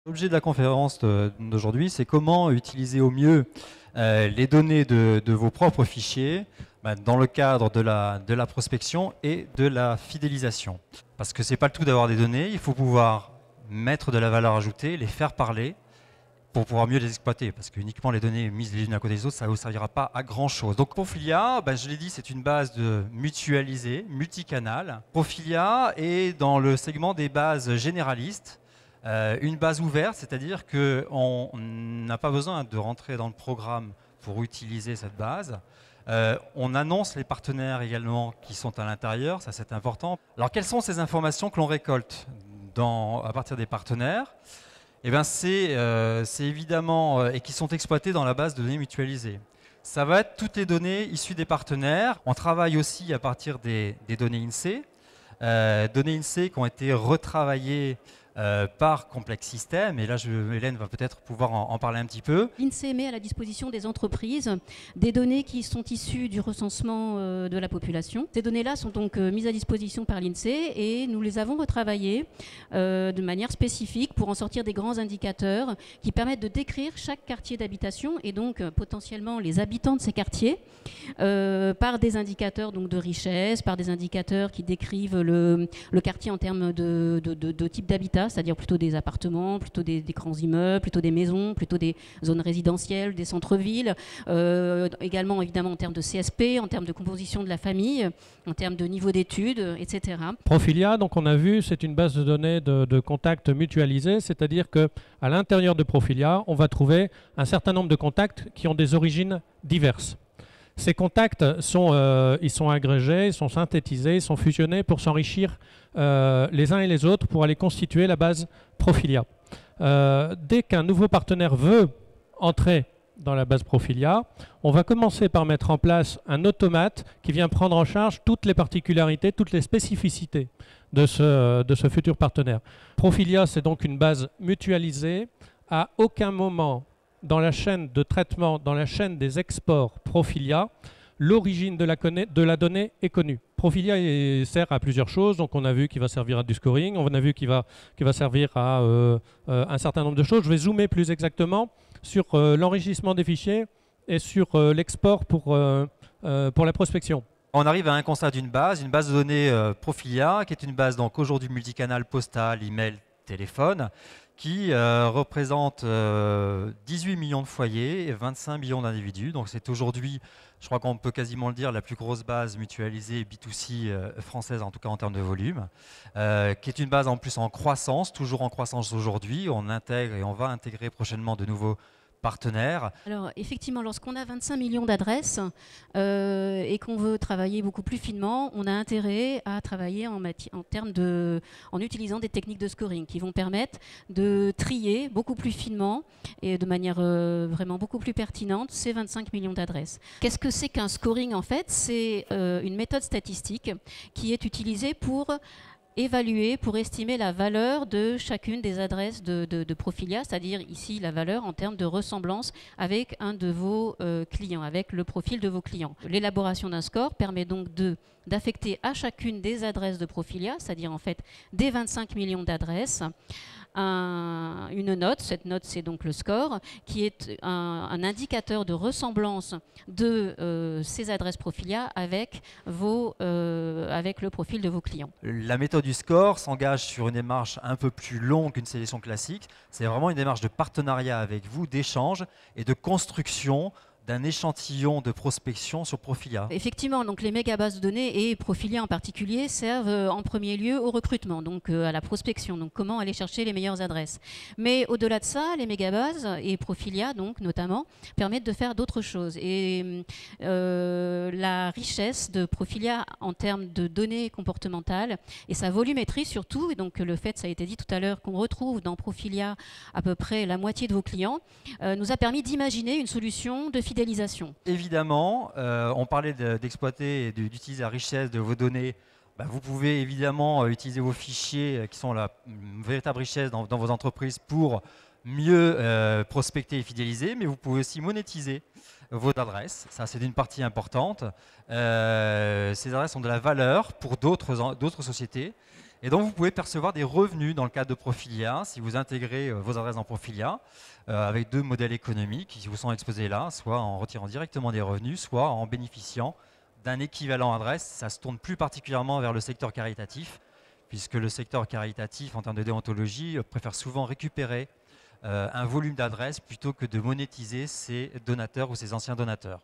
L'objet de la conférence d'aujourd'hui, c'est comment utiliser au mieux les données de vos propres fichiers dans le cadre de la prospection et de la fidélisation. Parce que ce n'est pas le tout d'avoir des données, il faut pouvoir mettre de la valeur ajoutée, les faire parler pour pouvoir mieux les exploiter. Parce que uniquement les données mises les unes à côté des autres, ça ne vous servira pas à grand chose. Donc Profilia, je l'ai dit, c'est une base mutualisée, multicanal. Profilia est dans le segment des bases généralistes. Une base ouverte, c'est-à-dire qu'on n'a pas besoin de rentrer dans le programme pour utiliser cette base. On annonce les partenaires également qui sont à l'intérieur, ça c'est important. Alors quelles sont ces informations que l'on récolte à partir des partenaires? Eh bien, c'est évidemment, et qui sont exploitées dans la base de données mutualisée. Ça va être toutes les données issues des partenaires. On travaille aussi à partir des données INSEE, données INSEE qui ont été retravaillées par Complex System, et là Hélène va peut-être pouvoir en parler un petit peu. L'INSEE met à la disposition des entreprises des données qui sont issues du recensement de la population. Ces données-là sont donc mises à disposition par l'INSEE et nous les avons retravaillées de manière spécifique pour en sortir des grands indicateurs qui permettent de décrire chaque quartier d'habitation et donc potentiellement les habitants de ces quartiers par des indicateurs donc, de richesse, par des indicateurs qui décrivent le quartier en termes de type d'habitat, c'est-à-dire plutôt des appartements, plutôt des grands immeubles, plutôt des maisons, plutôt des zones résidentielles, des centres-villes, également évidemment en termes de CSP, en termes de composition de la famille, en termes de niveau d'études, etc. Profilia, donc on a vu, c'est une base de données de contacts mutualisés, c'est-à-dire qu'à l'intérieur de Profilia, on va trouver un certain nombre de contacts qui ont des origines diverses. Ces contacts ils sont agrégés, ils sont synthétisés, ils sont fusionnés pour s'enrichir les uns et les autres pour aller constituer la base Profilia. Dès qu'un nouveau partenaire veut entrer dans la base Profilia, on va commencer par mettre en place un automate qui vient prendre en charge toutes les particularités, toutes les spécificités de ce futur partenaire. Profilia, c'est donc une base mutualisée. À aucun moment dans la chaîne de traitement, dans la chaîne des exports Profilia, l'origine de la donnée est connue. Profilia sert à plusieurs choses, donc on a vu qu'il va servir à du scoring, on a vu qu'il va servir à un certain nombre de choses. Je vais zoomer plus exactement sur l'enrichissement des fichiers et sur l'export pour la prospection. On arrive à un constat d'une base, une base de données Profilia, qui est une base donc aujourd'hui multicanal, postal, email, téléphone, qui représente 18 millions de foyers et 25 millions d'individus. Donc c'est aujourd'hui, je crois qu'on peut quasiment le dire, la plus grosse base mutualisée B2C française, en tout cas en termes de volume, qui est une base en plus en croissance, toujours en croissance aujourd'hui. On intègre et on va intégrer prochainement de nouveaux partenaires. Alors effectivement, lorsqu'on a 25 millions d'adresses et qu'on veut travailler beaucoup plus finement, on a intérêt à travailler en utilisant des techniques de scoring qui vont permettre de trier beaucoup plus finement et de manière vraiment beaucoup plus pertinente ces 25 millions d'adresses. Qu'est-ce que c'est qu'un scoring en fait? C'est une méthode statistique qui est utilisée pour évaluer, pour estimer la valeur de chacune des adresses de Profilia, c'est-à-dire ici la valeur en termes de ressemblance avec un de vos clients, avec le profil de vos clients. L'élaboration d'un score permet donc d'affecter à chacune des adresses de Profilia, c'est-à-dire en fait des 25 millions d'adresses, une note. Cette note, c'est donc le score, qui est un indicateur de ressemblance de ces adresses Profilia avec le profil de vos clients. La méthode du score s'engage sur une démarche un peu plus longue qu'une sélection classique. C'est vraiment une démarche de partenariat avec vous, d'échange et de construction d'un échantillon de prospection sur Profilia. Effectivement, donc les mégabases de données et Profilia en particulier servent en premier lieu au recrutement, donc à la prospection, donc comment aller chercher les meilleures adresses. Mais au-delà de ça, les mégabases et Profilia donc notamment permettent de faire d'autres choses. Et la richesse de Profilia en termes de données comportementales et sa volumétrie surtout, et donc le fait, ça a été dit tout à l'heure, qu'on retrouve dans Profilia à peu près la moitié de vos clients, nous a permis d'imaginer une solution de fidélisation. Évidemment, on parlait d'exploiter et d'utiliser la richesse de vos données. Vous pouvez évidemment utiliser vos fichiers qui sont une véritable richesse dans vos entreprises pour mieux prospecter et fidéliser, mais vous pouvez aussi monétiser vos adresses. Ça, c'est une partie importante. Ces adresses ont de la valeur pour d'autres sociétés. Et donc, vous pouvez percevoir des revenus dans le cadre de Profilia, si vous intégrez vos adresses dans Profilia, avec deux modèles économiques qui vous sont exposés là, soit en retirant directement des revenus, soit en bénéficiant d'un équivalent adresse. Ça se tourne plus particulièrement vers le secteur caritatif, puisque le secteur caritatif, en termes de déontologie, préfère souvent récupérer un volume d'adresses plutôt que de monétiser ses donateurs ou ses anciens donateurs.